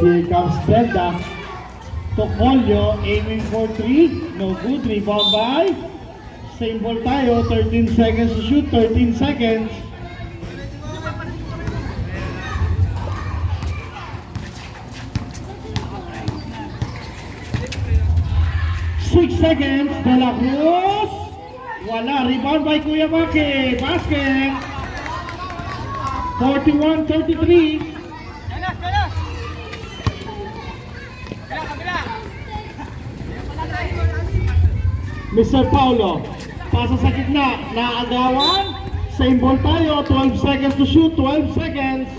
Here comes Brenda. Tocolio aiming for 3. No good. Rebound by. Same ball tayo. 13 seconds to shoot. 13 seconds. 6 seconds. De La Cruz. Wala. Rebound by Kuya Maki. Basket. 41-33. Mr. Paulo, pasa sa gitna, naagawan, same ball tayo, 12 seconds to shoot, 12 seconds.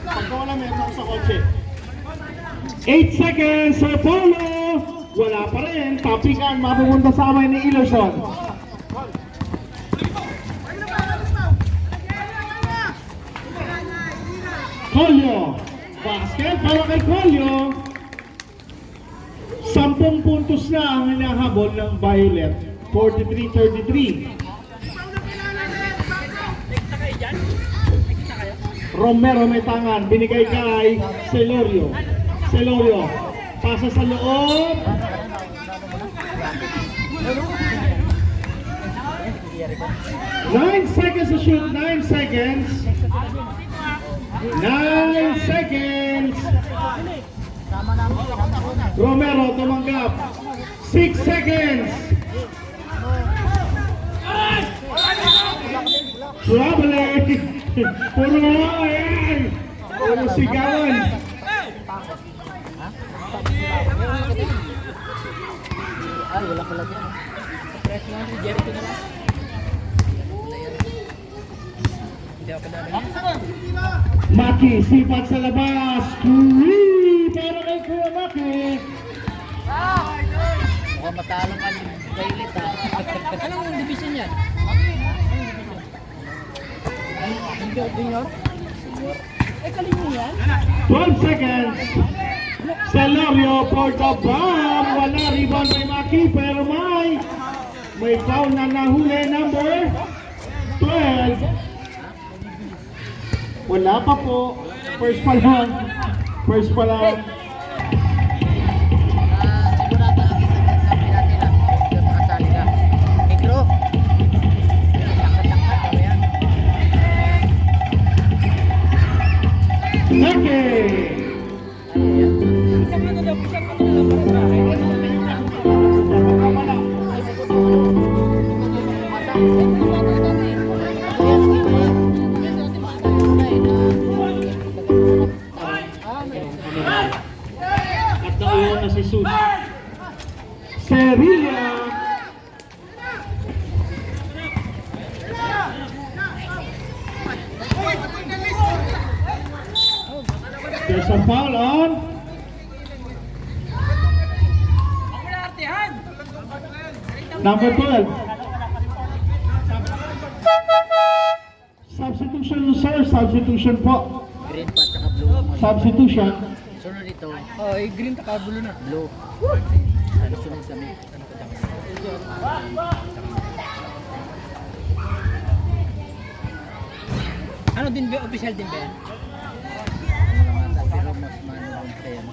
Pagka wala meron ako sa kotse. 8 seconds, Sir Paulo, wala pa rin, tapikan, mapupunta sa amay ni Iluson. Colio. Basket para kay Colio. 10 puntos na ang hinahabol ng Violet. 43-33. Romero may tangan. Binigay kay Celorio. Celorio. Pasa sa loob. 9 seconds to shoot. 9 seconds. 9 seconds. Romero tumanggap. 6 seconds. Trouble. Puro ayan. Puro sigawan. Ay, wala pala dyan. Press mo si Jericho na lang. Hindi ako padala. Maki, sipat sa labas. Three para kay Kuya Maki. Mukhang matalo ka ni Violet ha. Anong division yan? Junior? Kalino yan? 12 seconds. Celorio for the bomb. Wala, rebound by Maki, pero may foul na nahuli, number 12. Wala pa po. First pa lang. First pa lang. Sigurado ang sabi natin na makasali ka. Negro. Tangkat-tangkat ka yan. Okay. At nauyo na si Sus. Serilla. There's a foul on. Number 12. Substitution, sir. Substitution po. Green pa at blue. Substitution. Sunod ito. Oh, green taka blue na. Blue. Ano sunod sa may? Ano din ba? Official din ba yan? Pero mas manual pa yan.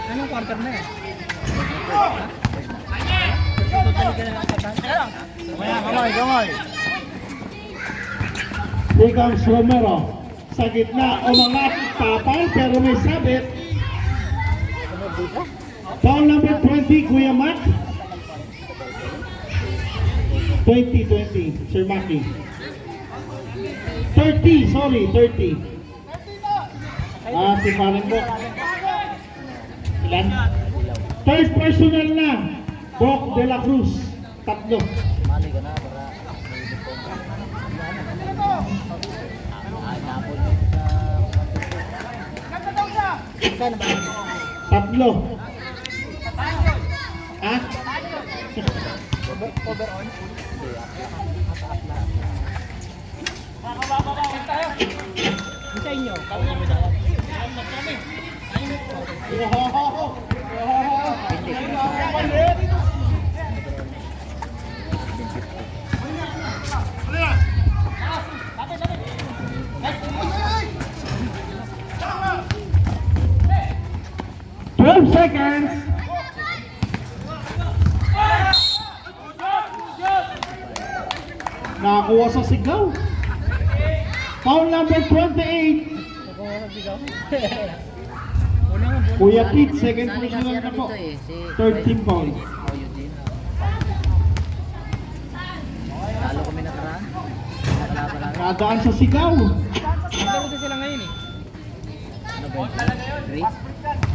Anong quarter na yan? Kamay. Here comes Romero. Sa gitna, umangat, tapal, pero may sabit. Foul number 20, Kuya Mac. 20, Sir Maki. 30, sorry, 30. Si Faren po. Ilan? Third personal na. Doc De La Cruz. 3. Mali ka na para Kano ba? 3. Ha? Over on? Sa inyo? 12 seconds. Nakakuha sa sigaw. Foul number 28. Ako nagbigaw. Una nga, bro. Kuya Pete, second personal na po. Third team foul. Oh, Eugene. Talo kami nakaraan. Wala. Kadaan sa sigaw. Naglaro din sila ngayon eh. Ano ba yun? Grace?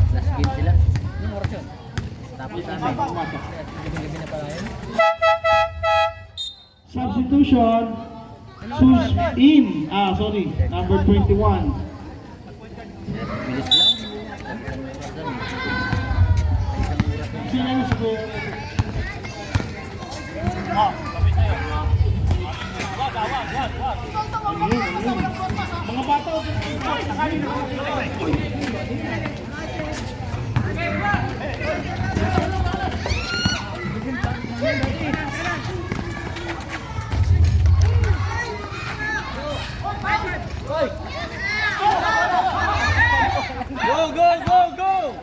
Last game sila. Yung oras yun. Tapos namin. Gabi-gabi na pala yun. Substitution. Sus in. Sorry. Number 21. Bilis lang. Sino yung score? Mga bata. Go!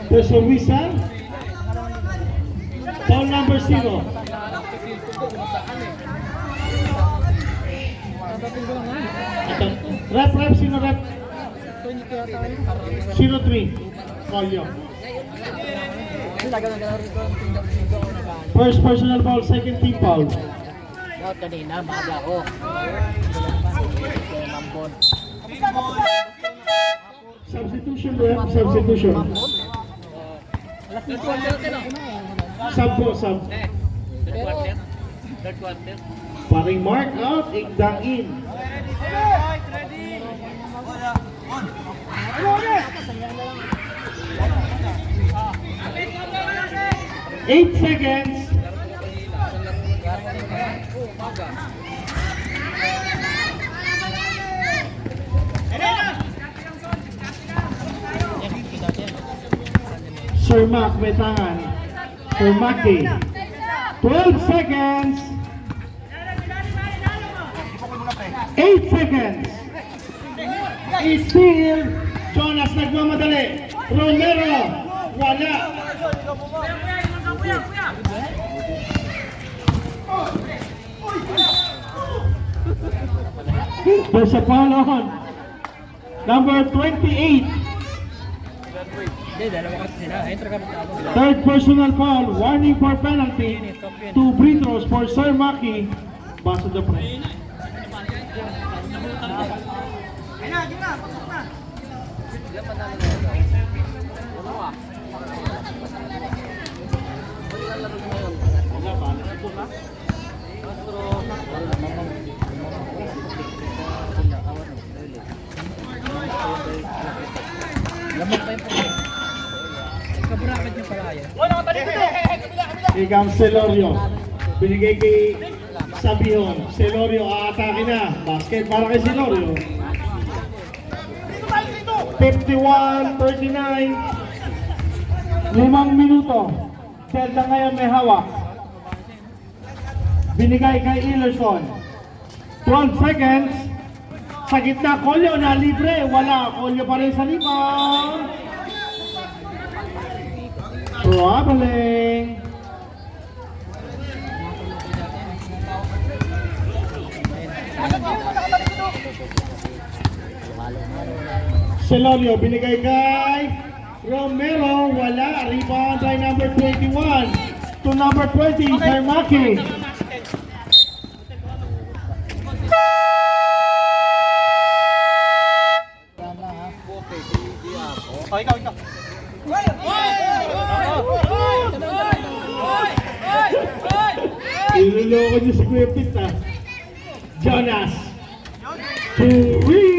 There's a whistle. Foul number 0. Rep, sino rep? 03. Call you. First personal foul, second team foul. Dapat kanina, maaga ako. Mambon. Substitution rep, substitution. Sub po, sub. Third quarter. Paring mark out, igdang in. 8 seconds. Sir Mac, may tangan. Sir Mackie. 12 seconds. 8 seconds. Still, Jonas nagmamadali. Romero, wala. There's a foul on. Number 28. Hindi, dalawa kasi sila. Enter kami talo. Third personal foul. Warning for penalty. 2 free throws for Sir Maki. Basa the press. Lamang pa yung puti. Kabrakat niya pala yan. Ikang Celorio. Binigay kay Sabion. Celorio aatake na. Basket para kay Celorio. 51-39. 5 minuto. Zelda ngayon may hawak. Binigay kay Illerson. 12 seconds. Sa gitna, Kolyo na libre. Wala. Kolyo pa rin sa rebound. Traveling. Celorio, binigay kay Romero. Wala. Rebound by number 21. To number 20, Sir Maki. Ikaw. Iluloko niyo si Kuya Pete, ah. Jonas. Turi!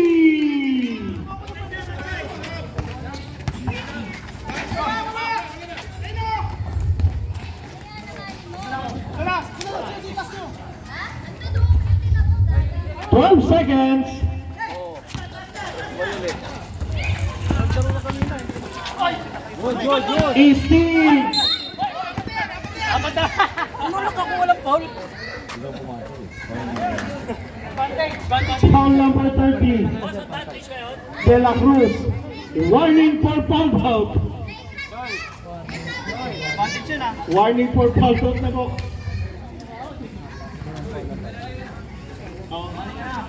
Twelve seconds. Steve. Ano lang ako walang foul? Foul number 30. De La Cruz. Warning for foul out. Warning for foul out na po.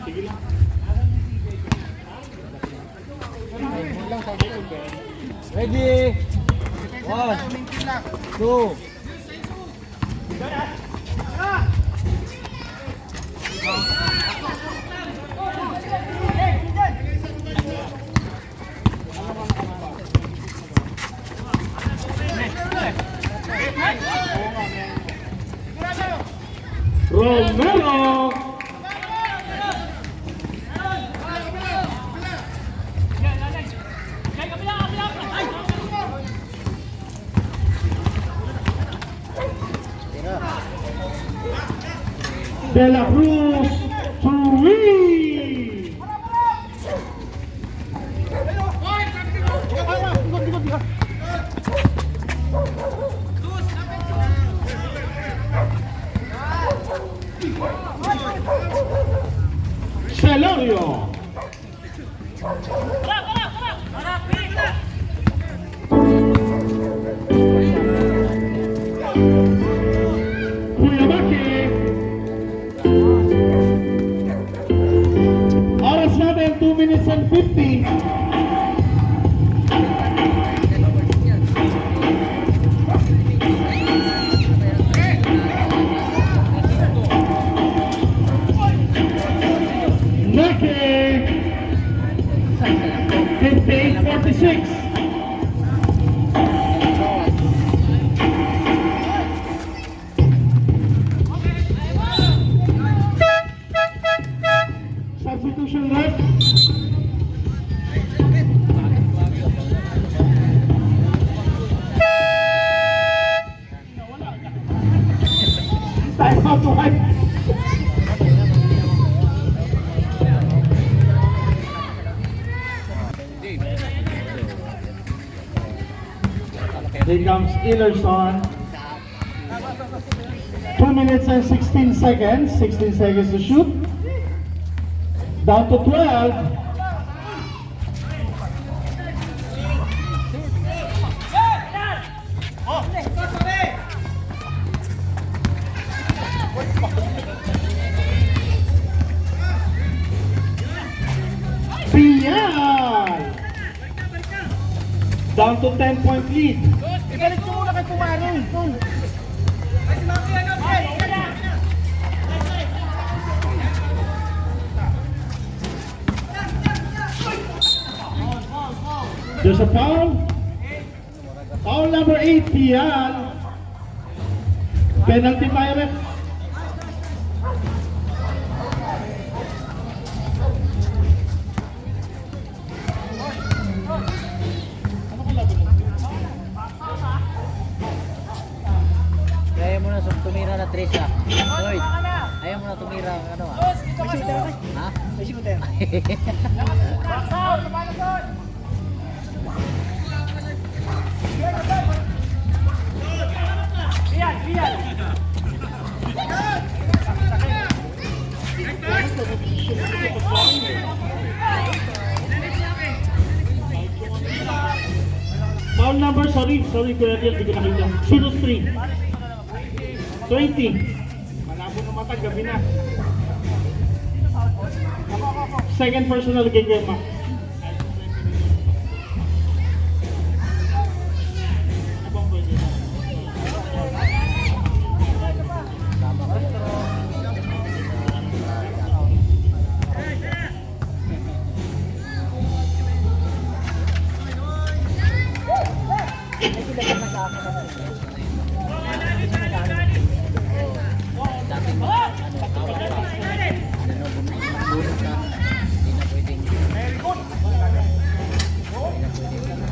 Sige lang. Ready? 1, 2. Romero. De La Cruz. Three. Celorio. Cuyabake. Oras natin 2 minutes and 50. Nake. 58-46. Substitution left. Time out to hide. Here comes Illerson. 2 minutes and 16 seconds. 16 seconds to shoot. Down to 12. Pial! Down to 10-point lead. Ibalik mo muna kay Pumarong. There's a foul. Foul number 8, Pial. Penalty Pirate. Ayaw mo na tumira na Trisha. Lloyd, ayaw mo na tumira ano ah. Ha? May sigo tayo. Foul number, sorry, Kuya Ariel, hindi ko nakita. 03. 20. Malabo na mata, gabi na. Second personal kay Kuya Mac.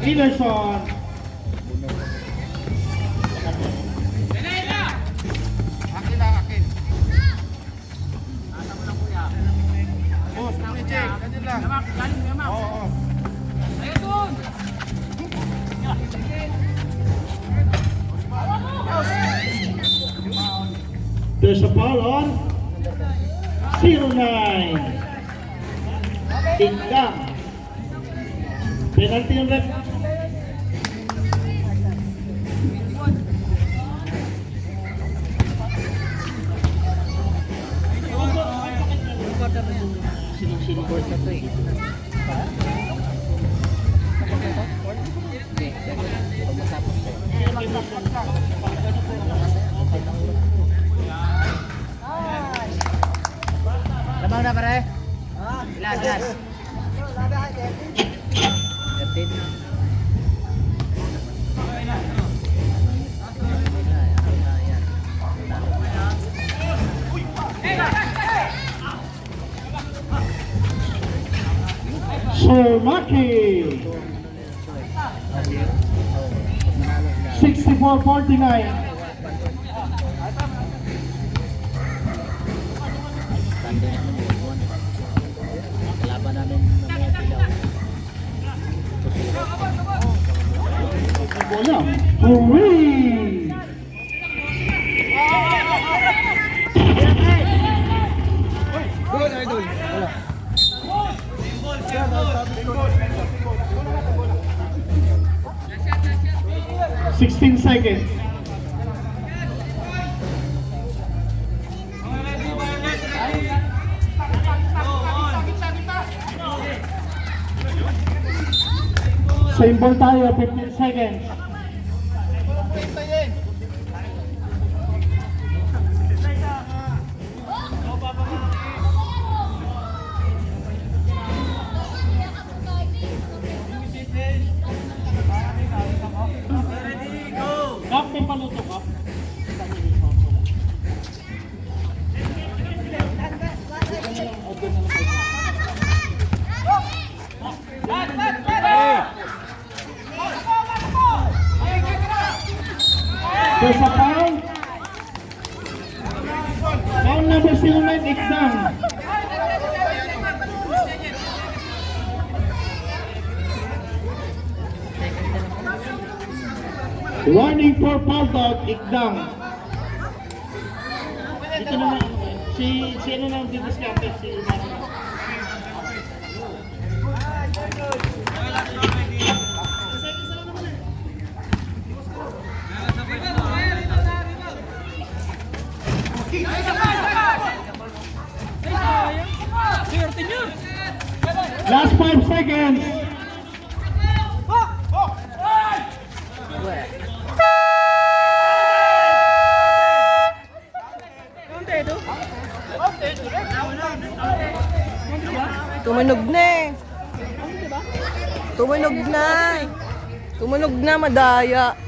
Illerson. Akin. Boss, check. Ganyan lang. Oo. There's a foul on 09. Tinggang. Penalty yung ref. Sinong-sinong na to eh. Okay, pag matapos ko. Lamang na pare? Ilan? 13. Sir Maki. 64-49. Tanda naman yung buwan. Kalaban namin na mga pilaw. Bola. Hooray! Gol, idol. Wala. 16 seconds. Same ball tayo, 15 seconds. Kap, may paluto ka? There's a foul. Foul number 09, Ikdang. Warning for foul out, Ikdang. Dito naman, si ano nang didiscount, si last 5 seconds. Tumunog na eh. Tumunog na. Tumunog na, madaya.